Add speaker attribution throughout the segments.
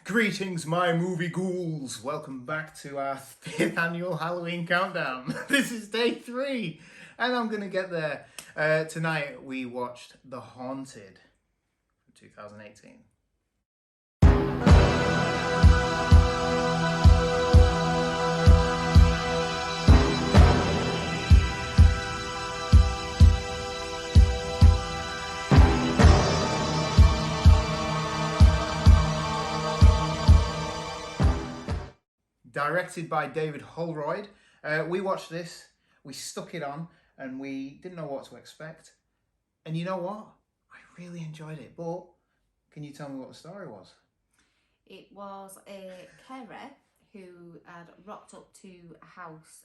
Speaker 1: Greetings, my movie ghouls. Welcome back to our 5th annual Halloween countdown. This is day 3, and I'm going to get there. Tonight we watched The Haunted from 2018. Directed by David Holroyd. We watched this, we stuck it on, and we didn't know what to expect. And you know what? I really enjoyed it. But can you tell me what the story was?
Speaker 2: It was a carer who had rocked up to a house,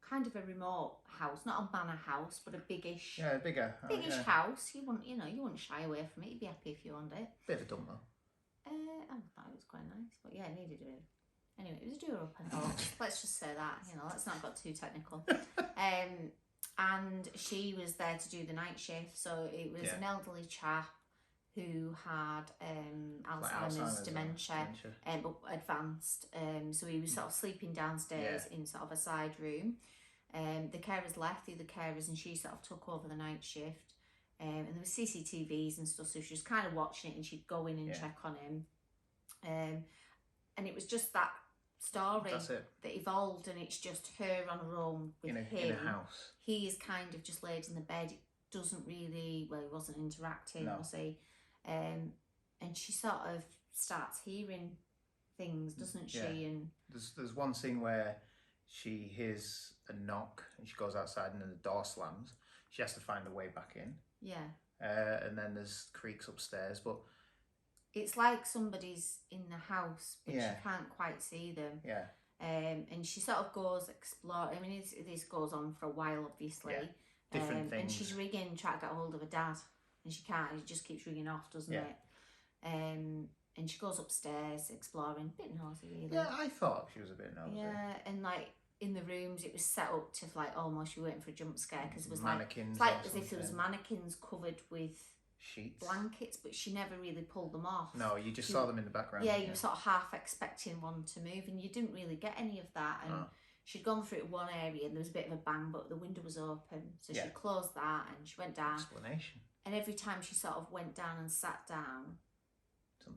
Speaker 2: kind of a remote house, not a manor house, but a biggish,
Speaker 1: biggish
Speaker 2: yeah. House. You wouldn't shy away from it. You'd be happy if you owned it.
Speaker 1: Bit of a dump though.
Speaker 2: I thought it was quite nice, but yeah, it needed a Anyway, it was a doer-up and all. Let's just say that, let's not get too technical. And she was there to do the night shift, so it was an elderly chap who had Alzheimer's, dementia. But advanced. So he was sort of sleeping downstairs in sort of a side room. The carers left, the other carers, and she sort of took over the night shift. And there were CCTVs and stuff, so she was kind of watching it, and she'd go in and check on him. And it was just that story that evolved, and it's just her on her own with him
Speaker 1: in a house.
Speaker 2: He is kind of just laid in the bed. It doesn't really, he wasn't interacting, was he? And she sort of starts hearing things, doesn't she? And
Speaker 1: there's one scene where she hears a knock and she goes outside and then the door slams. She has to find a way back in. And then there's creaks upstairs, but
Speaker 2: it's like somebody's in the house, but she can't quite see them. And she sort of goes explore. I mean, this goes on for a while, obviously.
Speaker 1: Different things.
Speaker 2: And she's ringing, trying to get a hold of her dad, and she can't. It just keeps ringing off, doesn't it? And she goes upstairs exploring. A bit nosy, really.
Speaker 1: Yeah, I thought she was a bit nosy.
Speaker 2: Yeah, and like in the rooms, it was set up to like almost you were waiting for a jump scare because it was
Speaker 1: mannequins.
Speaker 2: Like as if there was mannequins covered with
Speaker 1: sheets,
Speaker 2: blankets, but she never really pulled them off.
Speaker 1: No, you just saw them in the background.
Speaker 2: Yeah, you were sort of half expecting one to move, and you didn't really get any of that. And she'd gone through one area, and there was a bit of a bang, but the window was open, so she closed that, and she went down.
Speaker 1: Explanation.
Speaker 2: And every time she sort of went down and sat down,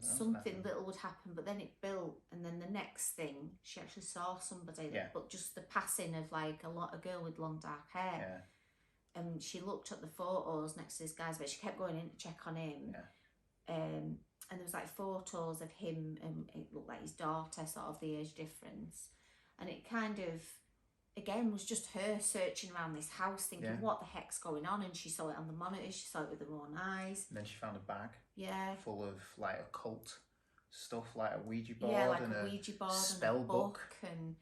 Speaker 2: something little would happen, but then it built, and then the next thing she actually saw somebody, but just the passing of like a girl with long dark hair. And she looked at the photos next to this guy's bed. She kept going in to check on him. And there was like photos of him, and it looked like his daughter, sort of the age difference. And it kind of, again, was just her searching around this house thinking, what the heck's going on? And she saw it on the monitor, she saw it with her own eyes.
Speaker 1: And then she found a bag full of like occult stuff, like a Ouija board, and a Ouija board, spell
Speaker 2: and a book.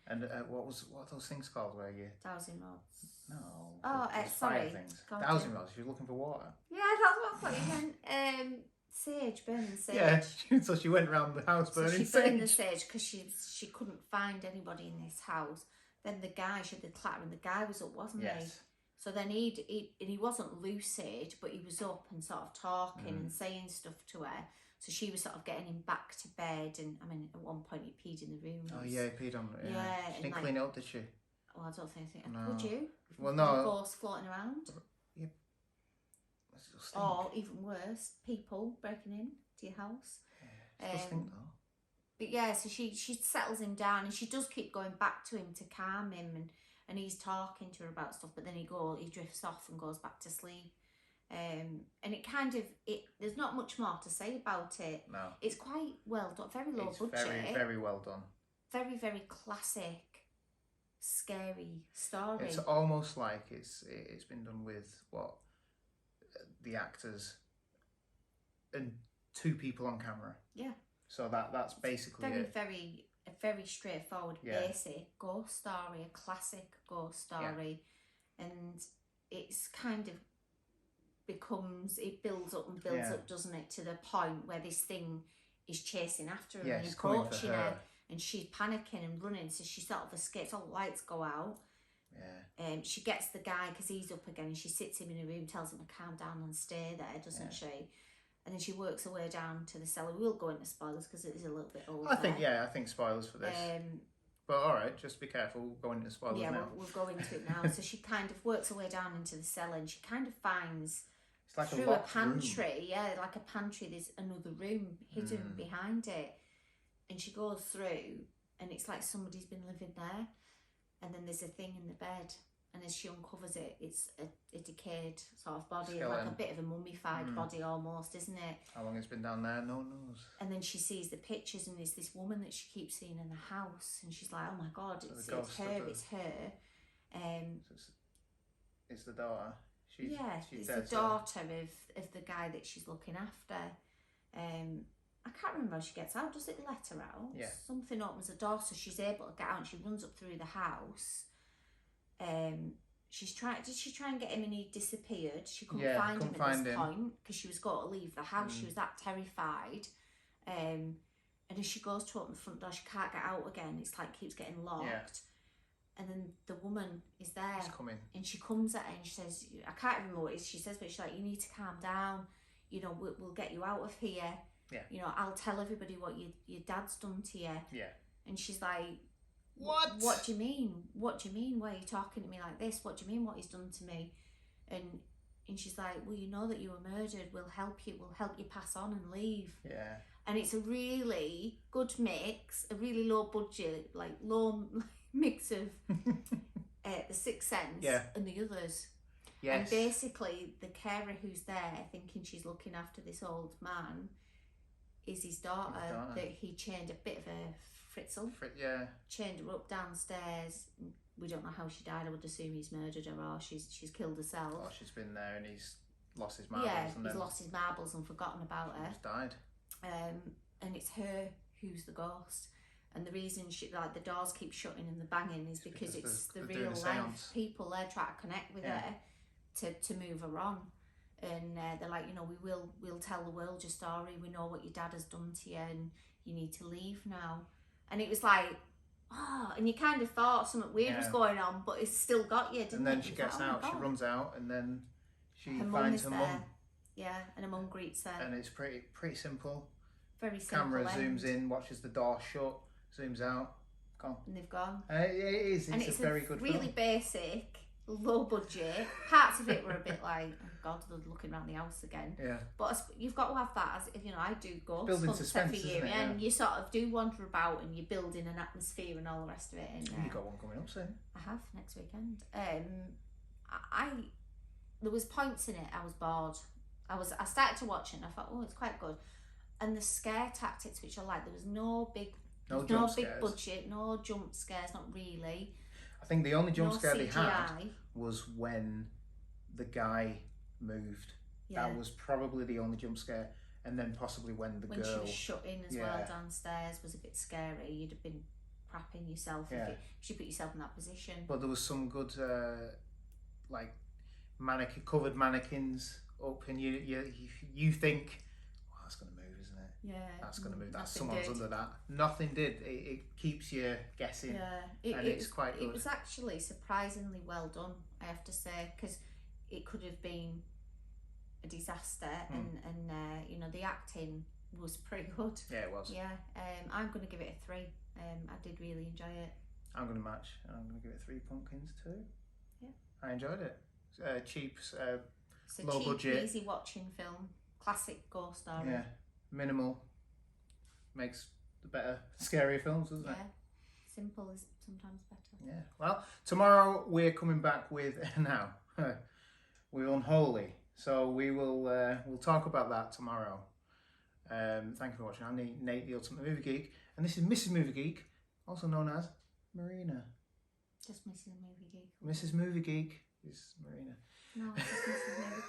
Speaker 2: And
Speaker 1: what are those things called where you...
Speaker 2: Dowsing rods.
Speaker 1: No.
Speaker 2: Oh, sorry.
Speaker 1: Dowsing rods. She was looking for water.
Speaker 2: Yeah, that's what I thought you meant. Sage, burning sage.
Speaker 1: Yeah, so she went around the house burning sage.
Speaker 2: She burned the sage because she couldn't find anybody in this house. Then the guy, she had the clatter, and the guy was up, wasn't he? So then he wasn't lucid, but he was up and sort of talking and saying stuff to her. So she was sort of getting him back to bed, and I mean, at one point he peed in the room.
Speaker 1: Oh yeah, he peed on it. Yeah, she didn't clean it up, did she?
Speaker 2: Well, I don't think.
Speaker 1: No.
Speaker 2: Would you?
Speaker 1: Well, no.
Speaker 2: Ghosts floating around.
Speaker 1: Yeah.
Speaker 2: Or even worse, people breaking in to your house.
Speaker 1: Yeah, it does stink though.
Speaker 2: But yeah, so she settles him down, and she does keep going back to him to calm him, and he's talking to her about stuff, but then he drifts off and goes back to sleep. And it kind of, there's not much more to say about it.
Speaker 1: No.
Speaker 2: It's quite well done, very low budget.
Speaker 1: Very, very well done.
Speaker 2: Very, very classic, scary story.
Speaker 1: It's almost like it's been done with the actors and 2 people on camera. Yeah. So that's basically
Speaker 2: a very straightforward, basic ghost story, a classic ghost story, and it's kind of it builds up and builds up, doesn't it, to the point where this thing is chasing after her and approaching her, and she's panicking and running, so she sort of escapes. All the lights go out. She gets the guy because he's up again, and she sits him in a room, tells him to calm down and stay there, doesn't she? And then she works her way down to the cellar. We'll go into spoilers because it is a little bit older.
Speaker 1: I think spoilers for this. But all right, just be careful. We'll go into spoilers now.
Speaker 2: Yeah, we'll go into it now. So she kind of works her way down into the cellar, and she kind of finds
Speaker 1: it's like
Speaker 2: through a pantry.
Speaker 1: Room.
Speaker 2: Yeah, like a pantry. There's another room hidden behind it, and she goes through, and it's like somebody's been living there. And then there's a thing in the bed, and as she uncovers it, it's a decayed sort of body, like a bit of a mummified body almost, isn't it?
Speaker 1: How long it's been down there, no one knows.
Speaker 2: And then she sees the pictures, and there's this woman that she keeps seeing in the house, and she's like, oh my God, it's her.
Speaker 1: It's the daughter. She's
Speaker 2: it's the daughter of the guy that she's looking after. I can't remember how she gets out. Does it let her out?
Speaker 1: Yeah.
Speaker 2: Something opens the door, so she's able to get out, and she runs up through the house. Did she try and get him, and he disappeared? She couldn't find him at this point because she was going to leave the house. She was that terrified. And as she goes to open the front door, she can't get out again. It's like keeps getting locked. Yeah. And then the woman is there.
Speaker 1: She's coming. And
Speaker 2: she comes at her and she says, I can't remember what it is she says, but she's like, you need to calm down. You know, we'll get you out of here.
Speaker 1: Yeah.
Speaker 2: You know, I'll tell everybody what your dad's done to you.
Speaker 1: Yeah.
Speaker 2: And she's like,
Speaker 1: what?
Speaker 2: What do you mean? What do you mean? Why are you talking to me like this? What do you mean what he's done to me? And she's like, well, you know that you were murdered. We'll help you pass on and leave.
Speaker 1: Yeah.
Speaker 2: And it's a really good mix, a really low budget, like low mix of The Sixth Sense and the others.
Speaker 1: Yes.
Speaker 2: And basically the carer who's there thinking she's looking after this old man is his daughter. That he chained a bit of a fritzel. Chained her up downstairs. We don't know how she died. I would assume he's murdered her or she's killed herself.
Speaker 1: Or she's been there and he's lost his marbles.
Speaker 2: Yeah, he's lost his marbles and forgotten about her.
Speaker 1: She's died.
Speaker 2: And it's her who's the ghost. And the reason the doors keep shutting and the banging is because it's the real life people there trying to connect with her to move her on. And they're like, you know, we'll tell the world your story. We know what your dad has done to you, and you need to leave now. And it was like, and you kind of thought something weird was going on, but it's still got you, didn't it?
Speaker 1: And then she gets out, she runs out, and then she finds her mum.
Speaker 2: Yeah, and her mum greets her.
Speaker 1: And it's pretty simple.
Speaker 2: Very simple.
Speaker 1: Camera zooms in, watches the door shut, zooms out, gone.
Speaker 2: And they've gone.
Speaker 1: It is. It's a very good film.
Speaker 2: Really basic, low budget. Parts of it were a bit like, oh God, they're looking around the house again.
Speaker 1: Yeah.
Speaker 2: But you've got to have that as, you know, I do ghost
Speaker 1: building
Speaker 2: hunts
Speaker 1: suspense,
Speaker 2: every year, and you sort of do wander about and you're building an atmosphere and all the rest of it. And
Speaker 1: you got one coming up soon.
Speaker 2: I have next weekend. There was points in it I was bored. I started to watch it and I thought, oh, it's quite good. And the scare tactics, which I like, there was no big budget, no jump scares, not really.
Speaker 1: I think the only jump scare they had was when the guy moved. That was probably the only jump scare. And then possibly when girl...
Speaker 2: When she was shut in as well downstairs was a bit scary. You'd have been crapping yourself if you put yourself in that position. But
Speaker 1: there was some good, covered mannequins up, and you think, well, that's going to move, isn't it?
Speaker 2: Yeah.
Speaker 1: That's going to move. Someone's under that. Nothing did. It keeps you guessing.
Speaker 2: Yeah.
Speaker 1: It's quite good.
Speaker 2: It was actually surprisingly well done, I have to say, because it could have been a disaster, and you know, the acting was pretty good.
Speaker 1: Yeah, it was.
Speaker 2: Yeah. I'm going to give it a 3. I did really enjoy it.
Speaker 1: I'm going to match. I'm going to give it 3 pumpkins too.
Speaker 2: Yeah.
Speaker 1: I enjoyed it. Cheap,
Speaker 2: it's
Speaker 1: low budget,
Speaker 2: easy watching film, classic ghost story.
Speaker 1: Yeah, minimal. Makes the better, scarier films, doesn't it?
Speaker 2: Yeah, simple is sometimes better.
Speaker 1: Yeah. Well, tomorrow we're coming back with now. We're Unholy, so we will we'll talk about that tomorrow. Thank you for watching. I'm Nate, the Ultimate Movie Geek, and this is Mrs. Movie Geek, also known as Marina.
Speaker 2: Just Mrs. Movie Geek.
Speaker 1: Mrs. Movie Geek is Marina.
Speaker 2: No, it's just Mrs. Movie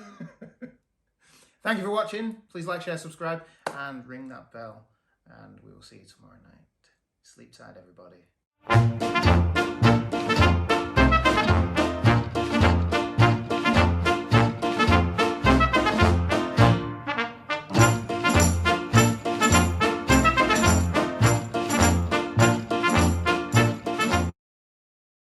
Speaker 2: Geek.
Speaker 1: Thank you for watching. Please like, share, subscribe, and ring that bell. And we will see you tomorrow night. Sleep tight, everybody.